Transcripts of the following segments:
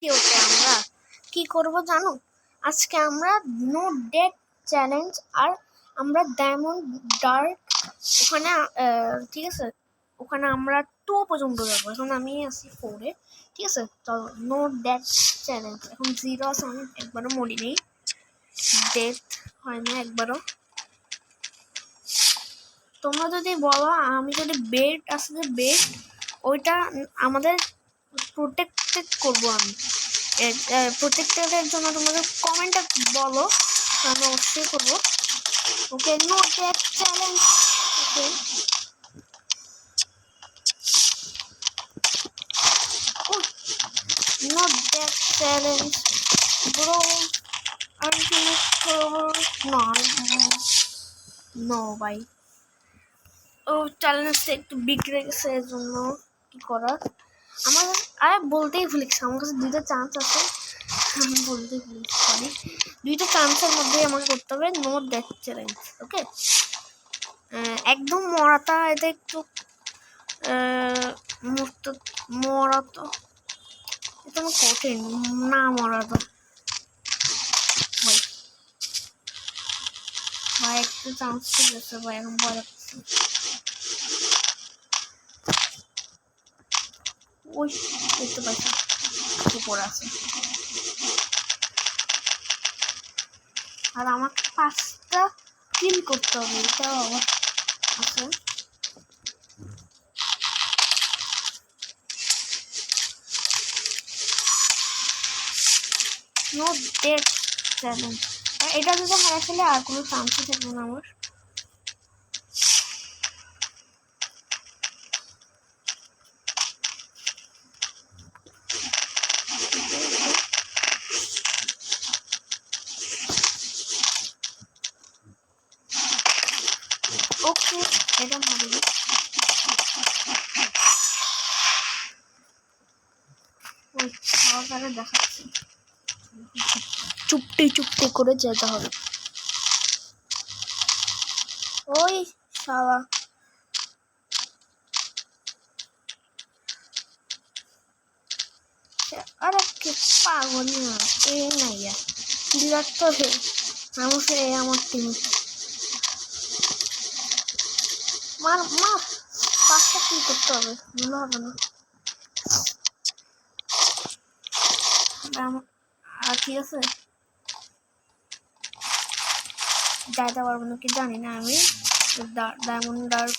ওকে আমরা কি করব জানো? আজকে আমরা নো ডেট চ্যালেঞ্জ আর আমরা ডায়মন্ড ডার্ক ওখানে ঠিক আছে, ওখানে আমরা 2 পর্যন্ত যাবো। এখন আমি আছি 4-এ, ঠিক আছে? চলো নো ডেট চ্যালেঞ্জ। এখন 0 আছে, আমি একবারও মরি নেই, ডেথ হয় না একবারও। তোমরা যদি বলো, আমি যদি বেড আছে যে বেড ওইটা আমাদের প্রোটেক্টেড করবো, আমি প্রোটেক্টেডের জন্য তোমাদের কমেন্টে বলো, আমি অবশ্যই করবো। Okay no date challenge. Okay no date challenge bro. No ভাই, ও চ্যালেঞ্জটা একটু বিগড়ে গেছে, এর জন্য কি করার। আমার বলতেই ভুলেছি, আমার কাছে 2টা চান্স আছে, আমি বলতেই ভুলেছি, সরি। 2টা চান্সের মধ্যে আমাকে করতে হবে নো ডেথ চ্যালেঞ্জ। ওকে একদম মরাটা, এটা একটু মরাতো এটা আমার কঠিন না, মরাতো ভাই একটু চান্স ঠিক আছে ভাই, এখন ভয় লাগছে। ওই দেখতে পাচ্ছি উপরে আছে, আর আমাকে 5টা কিল করতে হবে, এটাও আবার আছে। নো ডেট চ্যালেঞ্জ, এটা যদি হারা ফেলে আর কোনো চান্সই থাকবে না আমার। ওকে এটা মারি, ওই খাওয়াটা দেখাচ্ছি, চুপটি চুপটি করে যেতে হবে। ওই শালা আরে কি পাগল না, এই নাইয়া বিরক্ত হয়ে মানুষে আমার টিম মার মার 5টা কি করতে হবে, মনে হবে না। আর ঠিক আছে, যাইতে পারবো না কি জানি না আমি। ডায়মন্ড ডার্ক,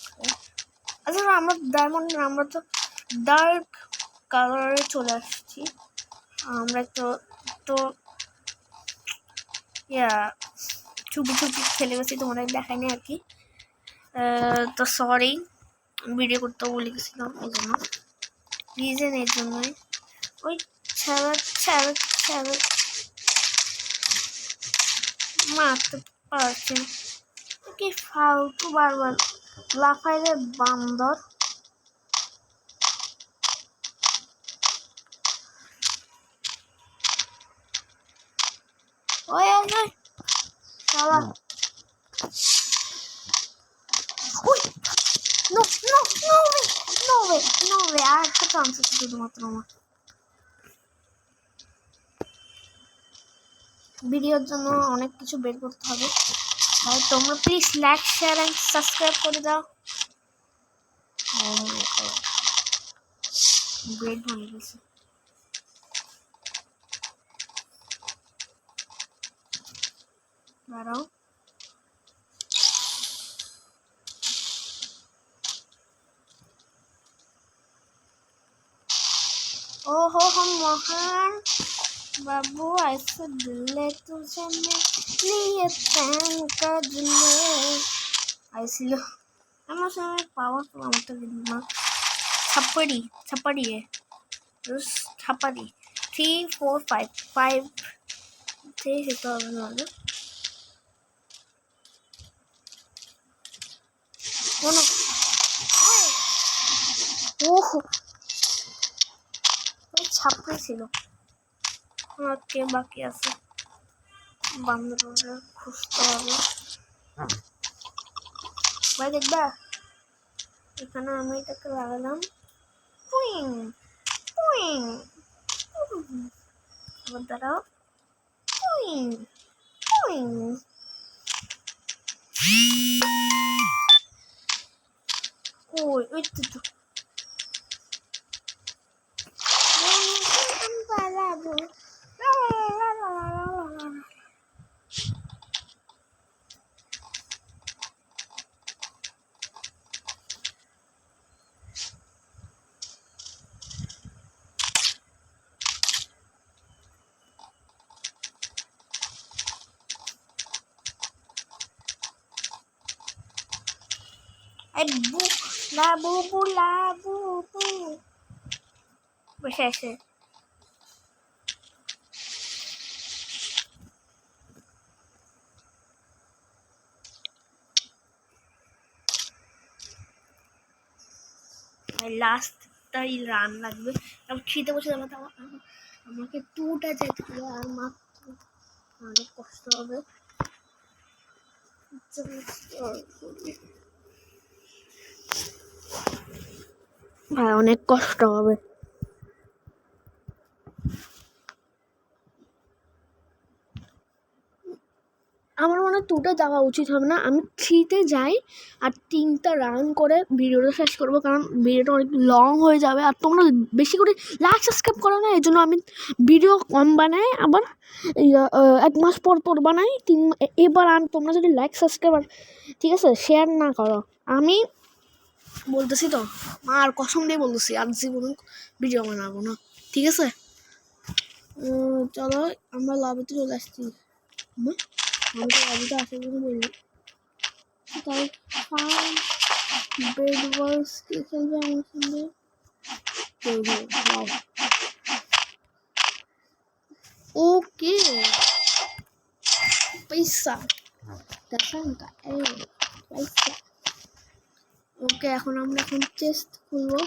আচ্ছা আমরা ডায়মন্ড, আমরা তো ডার্ক কালারে চলে আসছি। আমরা একটু তো চুপি চুপি খেলে গেছি, তোমাদের দেখায়নি আর কি। তো সরি, ভিডিও করতে বলে গেছিলাম, এই জন্য রিজন এর জন্যই। ওই ছাড়া ছাড়া ছাড়া মারতে পারছি কি ফালতু, বারবার লাফাইলে বান্দর। ওই শালা, ওই no no no way no way no way, আর একটা চান্স আছে শুধুমাত্র আমার। ভিডিওর জন্য অনেক কিছু বের করতে হবে, তাই তোমরা please like share and subscribe করে দাও। ও মাই গড, গ্রেট ভালো গেছে। দাঁড়াও, ओ हो महान बाबू, ऐसे दिले तुझे मैं लिए तैन का दिले आइसिलो। আমার সময় পাওয়ার তো আমার তো দিন না, ছাপ্পাড়ি ছাপ্পাড়ি ছাপ্পাড়ি 3 4 5 5 থেকে যেতে হবে না কোনো। ওহ ওই ছাপ্পাড়ি ছিল, আমার কে বাকি আছে, বান্দরটা খুঁজতে হবে ভাই। দেখবা এখানে আমি এটাকে লাগালাম, পুইং পুইং, এবার দাঁড়াও। উইং উইং ওই তো পালাবো। লাবু লাবু বসে আছে। লাস্টটাই রান লাগবে। খিদে বসে যাবে, আমাকে 2টা যেতে হবে আর মাত্র অনেক কষ্ট হবে। ভাই অনেক কষ্ট হবে। আমার মনে হয় 2টা যাওয়া উচিত হবে না, আমি 3তে যাই আর 3টা রান করে ভিডিওটা শেষ করবো, কারণ ভিডিওটা অনেক লং হয়ে যাবে। আর তোমরা বেশি করে লাইক সাবস্ক্রাইব করো না, এই জন্য আমি ভিডিও কম বানাই, আবার 1 মাস পর পর বানাই। এবার তোমরা যদি লাইক সাবস্ক্রাইব ঠিক আছে শেয়ার না করো, আমি বলতেছি তো আর কসম দিয়ে বলতেছি আর জীবনে ভিডিও বানাবো না, ঠিক আছে? চলো আমরা লবিতে চলে আসছি। আমি তো লবিতে আসার জন্য বললি তাই ফার্ম বেড ওয়ার্স কে খেলবে আমার সঙ্গে। ওকে পয়সা দেখানটা পয়সা। ওকে এখন আমরা চেস্ট খুলবো।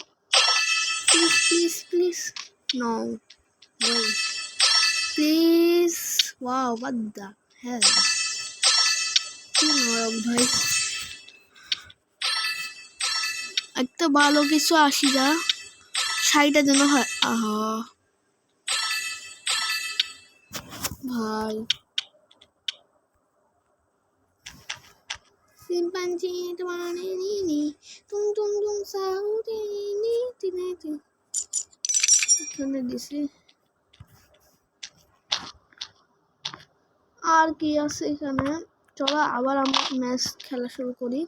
Please please please no please. Wow what the hell, কি নরক ভাই। একটা ভালো কিছু আসি যা, 60টা যেন হয়। আহা ভাই চিম্পাঞ্জি তোমার নি তুম তুম তুম সাউরে নি তিনে তিন এখানে দিছি। আর কি আছে এখানে? চলো আবার আমরা ম্যাচ খেলা শুরু করি।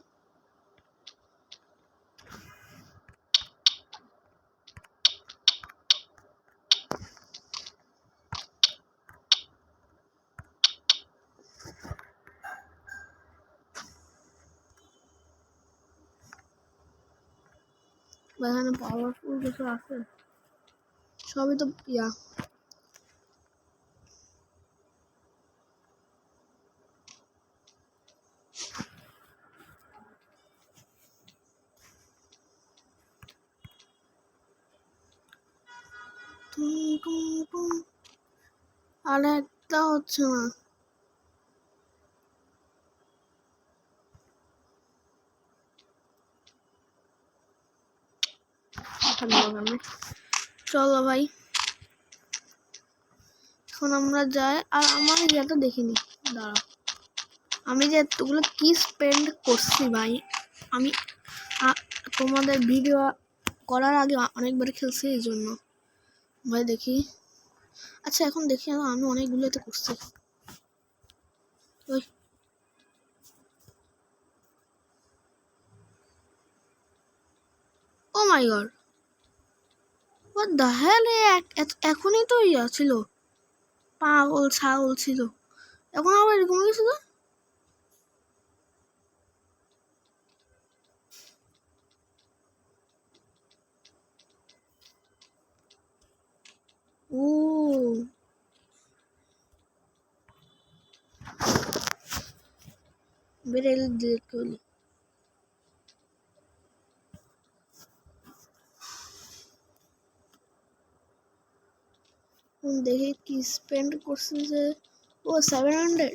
এখানে পাওয়ারফুল কিছু আছে, সবই তো ইয়া। আর একটা হচ্ছে না। চলো ভাই এখন আমরা যাই। আর আমার ইয়েটা দেখিনি, দাঁড়াও আমি যে এতগুলো কি স্পেন্ড করছি ভাই। আমি তোমাদের ভিডিও করার আগে অনেকবার খেলছি এই জন্য ভাই। দেখি আচ্ছা এখন দেখি আমি অনেকগুলোতে করছি। ওই ও মাই গড হোয়াট দ্য হেল, এখনই তো ইয়া ছিল, পাগল ছাগল ছিল, এখন আবার এরকম কিছু তো। ও বেরেল ডিলিট করলি। দেখি কি স্পেন্ড করছি যে, ও 700।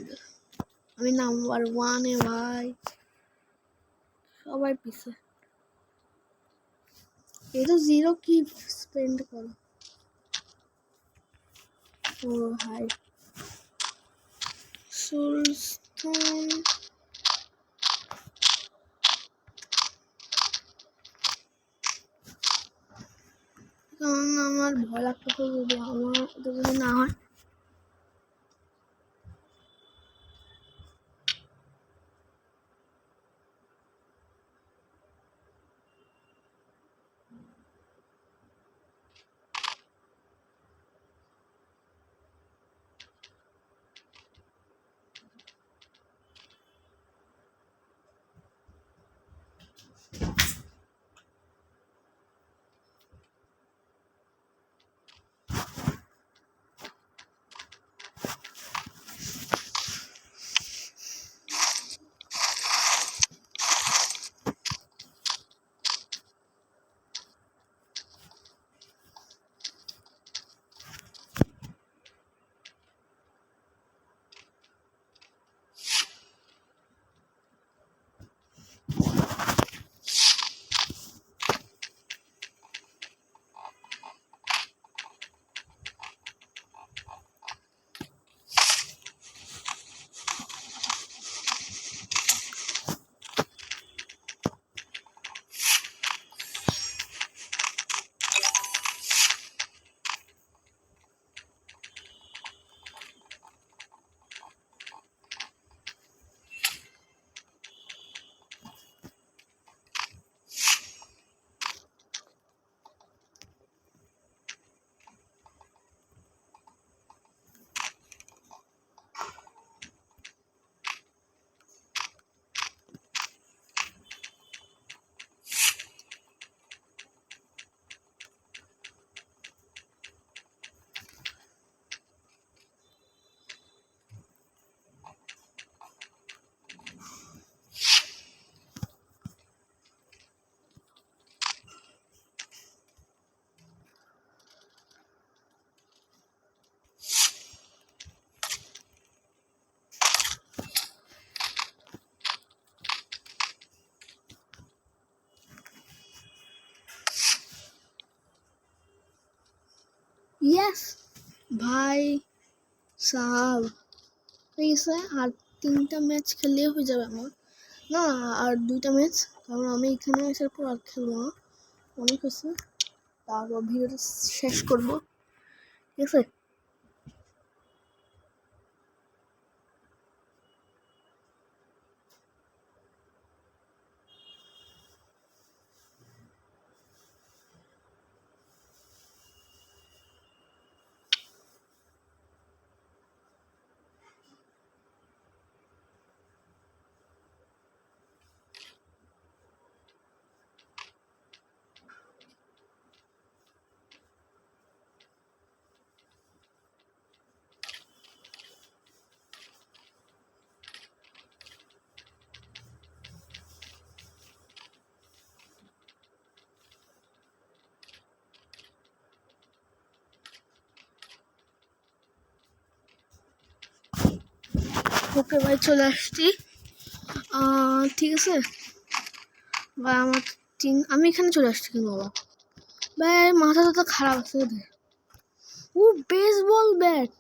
আমি নাম্বার 1-এ ভাই, সবাই পিছে। এই তো 0 কি স্পেন্ড করো। ও হাই সুলস্তান কারণ আমার ভয় লাগতেছে যদি আমার এটা যদি না হয়। ইয়েস ভাই সাহাব ঠিক আছে, আর 3টা ম্যাচ খেললেই হয়ে যাবে আমার। না আর 2টা ম্যাচ, কারণ আমি এখানে আসার পর আর খেলবো না, অনেক হয়েছে। তারপর ভিডিওটা শেষ করবো, ঠিক আছে। ওকে ভাই চলে আসছি, ঠিক আছে ভাই। আমার আমি এখানে চলে আসছি কিন্তু বাবা ভাই, মাথাটা তো খারাপ আছে ওদের। ও বেসবল ব্যাট,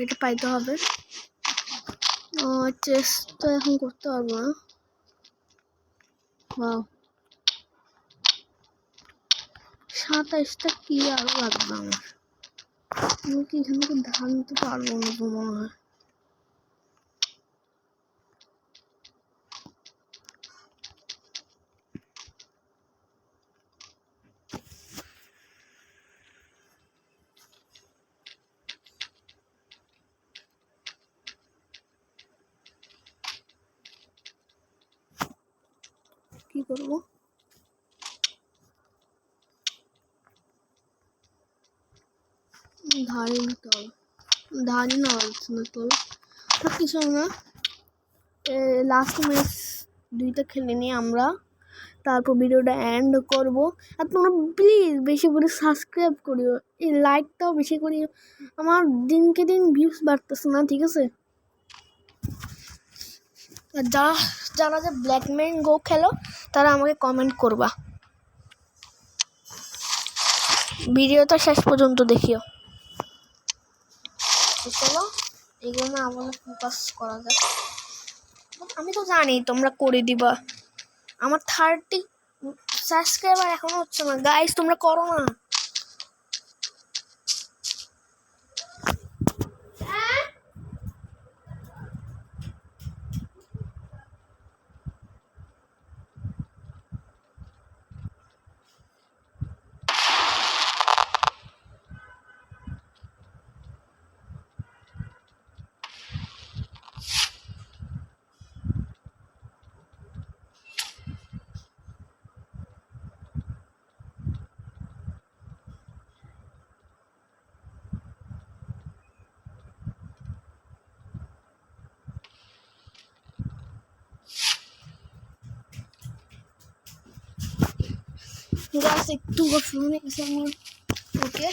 এটা পাইতে হবে। চেষ্টা এখন করতে পারবো না। ওয়াও 27টা কি আরো লাগবে আমার। আমি কি এখান থেকে ধান নিতে পারবো না তো মনে হয়। কি করবো? ধারে নিতে হবে, ধারই না হচ্ছে না তো কিছু না। লাস্ট ম্যাচ 2টা খেলে নিয়ে আমরা তারপর ভিডিওটা এন্ড করব। আর তোমরা প্লিজ বেশি করে সাবস্ক্রাইব করিও, এই লাইকটাও বেশি করিও, আমার দিনকে দিন ভিউজ বাড়তেছে না, ঠিক আছে। আর যারা যে ব্ল্যাকম্যান গো খেলো তারা আমাকে কমেন্ট করবা, ভিডিওটা শেষ পর্যন্ত দেখিও। তো চলো এগুলো আবার ফোকাস করা যাক। আমি তো জানি তোমরা করে দিবা, আমার 30 সাবস্ক্রাইবার এখনো হচ্ছে না গাইস, তোমরা করো না। গাছ একটু অফলাইনে গেছে আমি, ওকে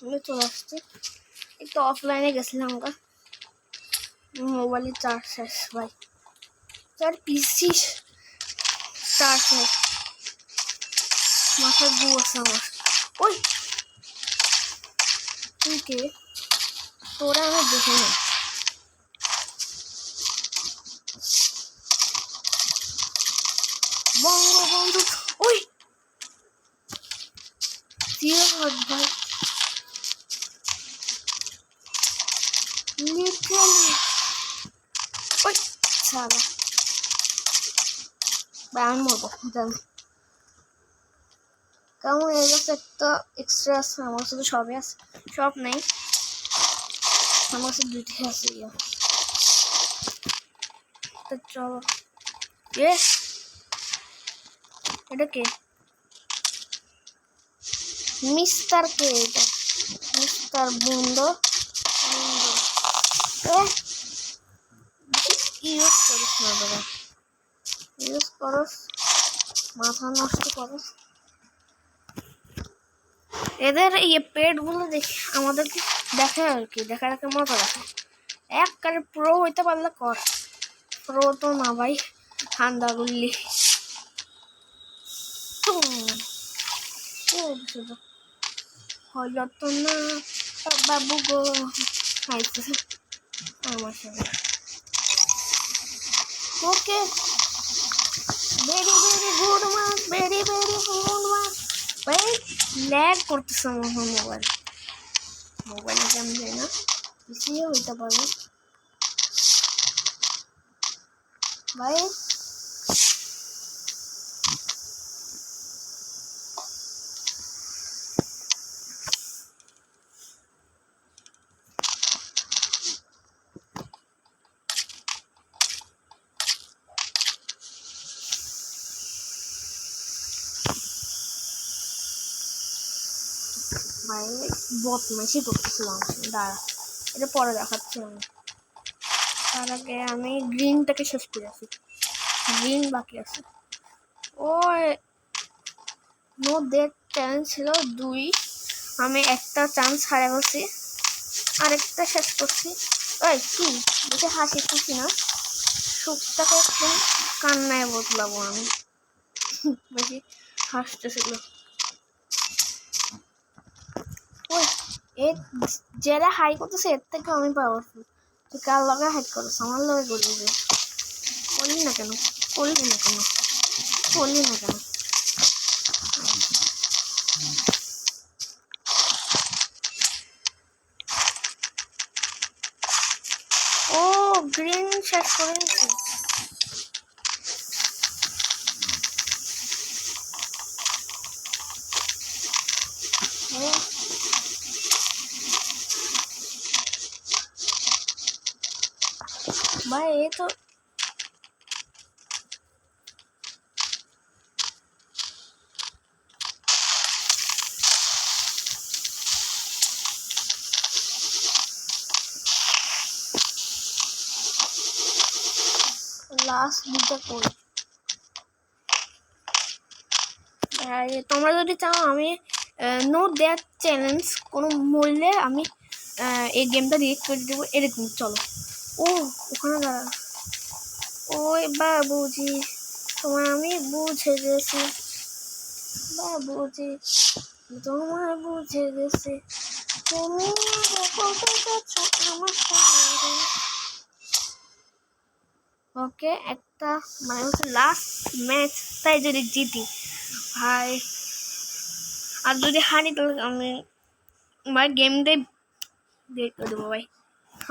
আমি চলে আসছি। একটু অফলাইনে গেছিলাম আমরা, মোবাইলে চার্জ শেষ ভাই, চার পিসি চার্জ শেষ, মাথায় গু আছে আমার। ওই তুই কে? তোরা আমি দেখে নি। বঙ্গবন্ধু ওই জিয়াদ ভাই, লিটারালি ওই সালা ভাই, আমি মরবো জানি। কেমন এই গাছে একটা এক্সট্রা আছে, আমার কাছে তো সবই আছে, সব নেই, আমার কাছে দুইটাই আছে। তো চলো এটা কে? মিস্টার কে? এটা মিস্টার বন্ধু ইউজ করিস না দাদা, ইউজ করস মাথা নষ্ট করস। এদের এই পেটগুলো দেখি আমাদেরকে দেখে আর কি, দেখা দেখে মজা দেখে। এক কারে প্রো হইতে পারলে কর, প্রো তো না ভাই, ঠান্ডা গুল্লি হলো তো না বাবু গো, খাইতেছে আমার সাথে। ওকে ভেরি ভেরি গুড মাস, ভেরি ভেরি গুড মাস ভাই। ল্যাগ করতেছে আমার মোবাইল, মোবাইলে কেমন যায় না, পিছিয়ে হইতে পারবে ভাই। ভাই বদমাইশি করতেছিলাম, দাঁড়া এটা পরে দেখাচ্ছি আমি। তার আগে আমি গ্রিনটাকে শেষ করে আসি, গ্রিন বাকি আছে। ও নো ডেট চ্যালেঞ্জ ছিল 2, আমি একটা চান্স হারে বসি, আরেকটা শেষ করছি। ওই কি বেশি হাসি খুশি না, সুখটাকে একদম কান্নায় বদলাবো আমি, বেশি হাসতেছিল। ওই এর যারা হাই করতেছে এর থেকে আমি পাওয়ারফুল। তুই কার লগে হাইট করছ? আমার লগে করবি যে, করলি না কেন, করলি না কেন, করলি না কেন? ও গ্রিন শেষ করে দিচ্ছে। ভাই এ তো লাস্ট দুটো করি। তোমরা যদি চাও আমি নো দ্যাট চ্যালেঞ্জ কোনো মূল্যে আমি এই গেমটা রিয়েক্ট করে দেবো এরকম। চলো ও ওখানে দাঁড়া, ওই বাবুজি তোমার আমি বুঝে গেছি, বাবুজি তোমার বুঝে গেছি, তুমি কতটা ওকে, একটা মানে হচ্ছে লাস্ট ম্যাচ, তাই যদি জিতি ভাই, আর যদি হারি তাহলে আমি ভাই গেমটাই ব্রেক করে দেবো ভাই।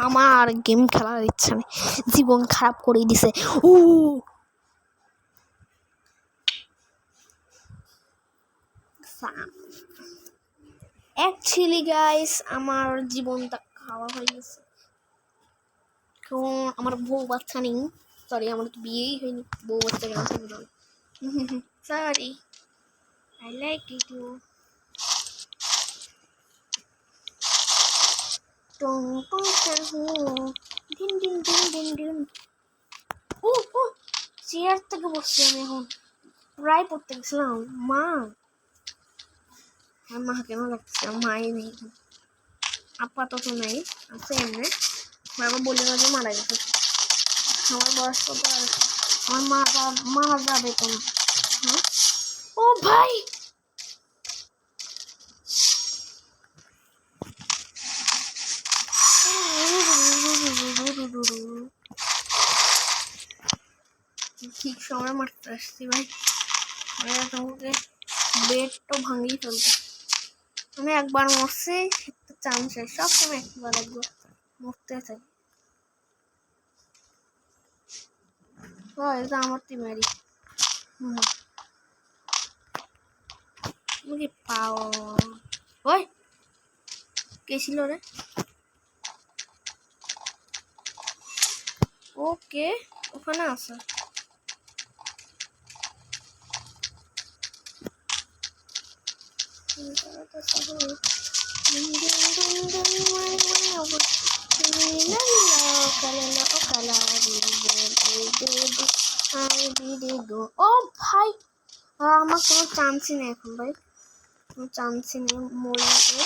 আমার আর গেম খেলার ইচ্ছা নেই, জীবন খারাপ করে দিছে। ও অ্যাকচুয়ালি গাইস আমার জীবনটা খাওয়া হয়ে গেছে, কারণ আমার বউ বাচ্চা নেই। সরি, আমার তো বিয়েই হয়নি, বউ বাচ্চা কেন থাকবে? Sorry, I like it you. টং টং হু দিন দিন দিন দিন দিন। ও ও চেয়ার থেকে বসছি আমি এখন, প্রায় পড়তে গেছিলাম। মা, আর মা কেন লাগছে? মাই নেই আপাতত, নেই আছে এমনি। বাবা বলে যে মারা গেছে। আমার বয়স কত? আর আমার মারা যাবে তো। হ্যাঁ, ও ভাই ঠিক সময় মারতে আসছি ভাই, তোমাকে বেডটা ভাঙিয়ে ফেলবে। আমি একবার মরছি, একটা চান্স সব সময় একবার একবার মরতে থাকি। এটা আমার টিমেরই। তুমি কি পাও? ওই কে ছিল রে? ওকে, ওখানে আছে। ও ভাই, আমার কোনো চান্সই নেই এখন ভাই, কোনো চান্সই নেই। মরিয়ে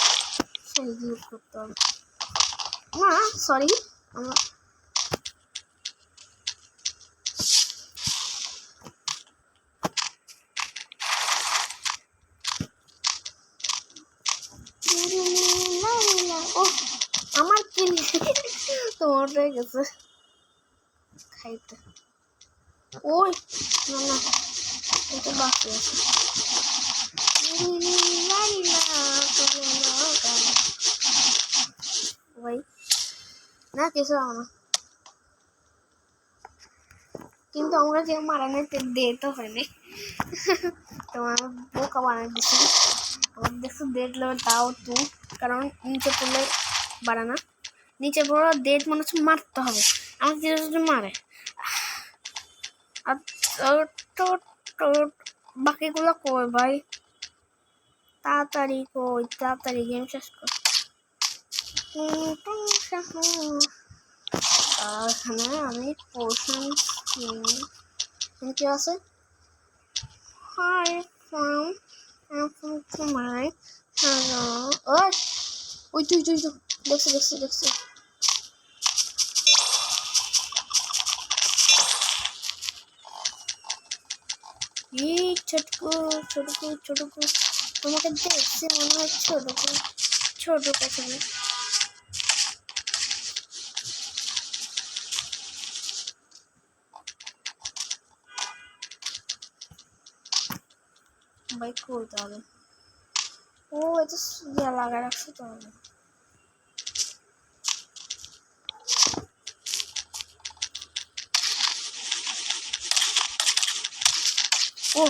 সেই ইউজ করতে হবে না। সরি, আমার ও আমার কিল তোমার হয়ে গেছে খাইতে। ওই না না, এটা বাকি আছে। ভাই না কিছু না, কিন্তু আমরা যে মারানো দে তো হয়নি। তোমার বোকা বানাই দিচ্ছি। আমার দেখছো ডেড লেভেল তাও টু, কারণ নিচে পড়লে বাড়ানা, নিচে পড়ে ডেড মনে হচ্ছে মারতে হবে। আমার যদি মারে আর বাকিগুলো কই ভাই? তাড়াতাড়ি কই, তাড়াতাড়ি গেম শেষ কর। এখানে আমি পোর্শন কি আছে? High from my hello. ওই তুই তুই দেখছি দেখছি দেখছি। এই ছোটকু ছোটকু ছোটকু, তোমাকে দেখছি মনে হয় ছোটকু ছোট কাছে। ভাই করতে হবে। ও এটা লাগা রাখছে তো হবে। ও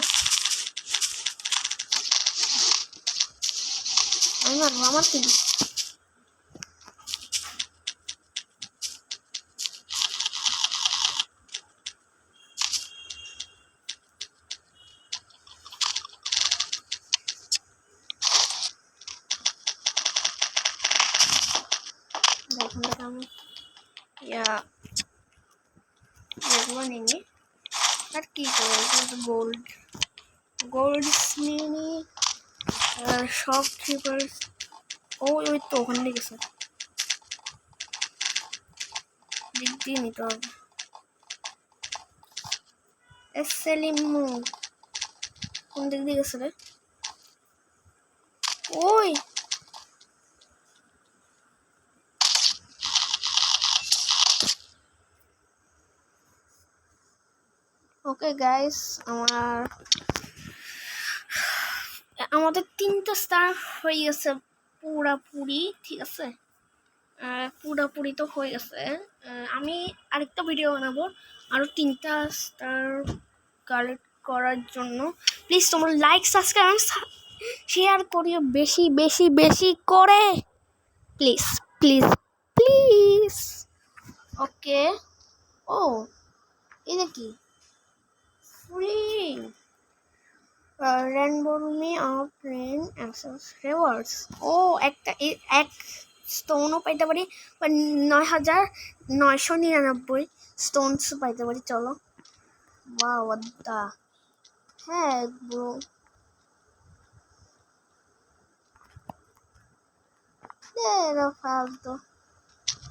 আমি মারবো, আমার কি দেখুন আমি যেগুলো নিনি আর কি করবো, গোল্ড গোল্ড নিনি সব ক্রিপার। ওই তো ওখানে গেছে, দিক দিয়ে নিতে হবে। এসেলিমু কোন দিক দিয়ে গেছে রে? ওই ওকে গাইস, আমাদের 3টা স্টার হয়ে গেছে পুরাপুরি, ঠিক আছে। পুরাপুরি তো হয়ে গেছে। আমি আরেকটা ভিডিও বানাবো আরও 3টা স্টার কালেক্ট করার জন্য। প্লিজ তোমরা লাইক, সাবস্ক্রাইব, শেয়ার করিও বেশি বেশি বেশি করে, প্লিজ প্লিজ প্লিজ। ওকে। ও, এটা কি? Free rainbow roomy of rain access rewards. ও, এক স্টোনও পাইতে পারি, 9,999 স্টোনস পাইতে পারি। চলো, ওয়াও দা, হ্যাঁ ব্রো। ফালতু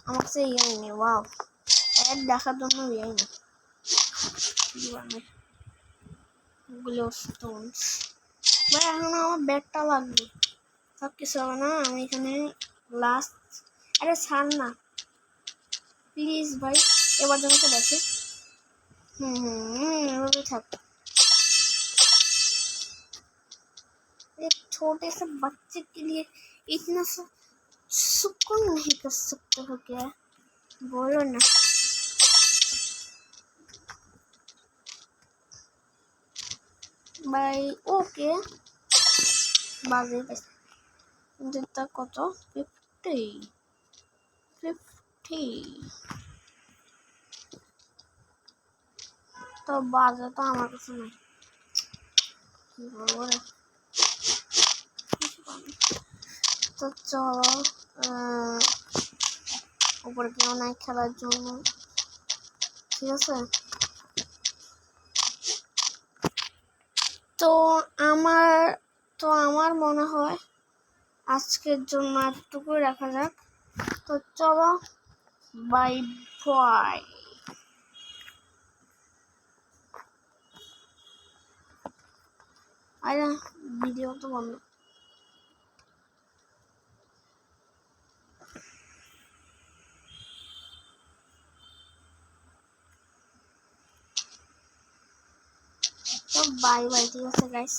আমার কাছে ইয়াই নেই। ওয়াও, অ্যাড দেখার জন্য ইয়াই নেই। গ্লো স্টোনস ভাই, এখন আমার ব্যাগটা লাগবে। সব কিছু হবে না, আমি এখানে লাস্ট। আরে ছাড় না প্লিজ ভাই, এবার জন্য তো দেখে। एभाবে থাক। एक छोटे से बच्चे के लिए इतना सुकून नहीं कर सकते हो क्या? बोलो ना। बाय। ओके, बाजे पैसा যেটা কত? 50 তো বাজে তো আমার কাছে নাই, কি বলবো রে। তো চলো, উপরে কেউ নাই খেলার জন্য, ঠিক আছে। তো আমার মনে হয় আজকের জন্য এতটুকুই রাখা যাক। তো চলো, বাই বাই। আরে ভিডিও তো বন্ধ। তো বাই বাই, ঠিক আছে গাইস।